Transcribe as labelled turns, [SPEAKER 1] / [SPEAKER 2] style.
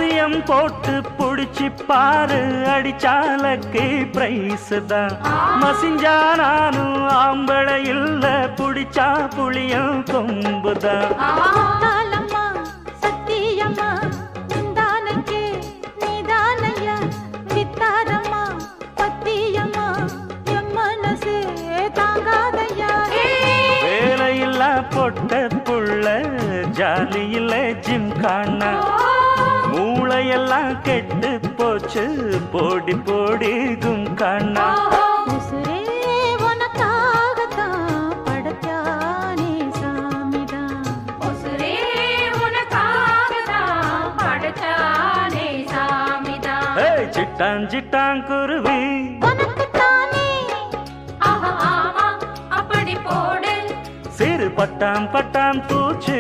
[SPEAKER 1] அவசியம் போட்டு புடிச்சு பாரு, அடிச்சாலக்கு பிரைஸ் தான். மசிஞ்சா நானும் ஆம்பளை இல்ல, புடிச்சா புளியும் கொம்புதான். வேலையில்லா பொட்ட புள்ள, ஜாலியில ஜிம்கானா, மூளையெல்லாம் கெட்டு போச்சு, போடி போடி கும்கானா. சிட்டான் சிட்டான் குருவி சிறு பட்டாம் பட்டாம் பூச்சி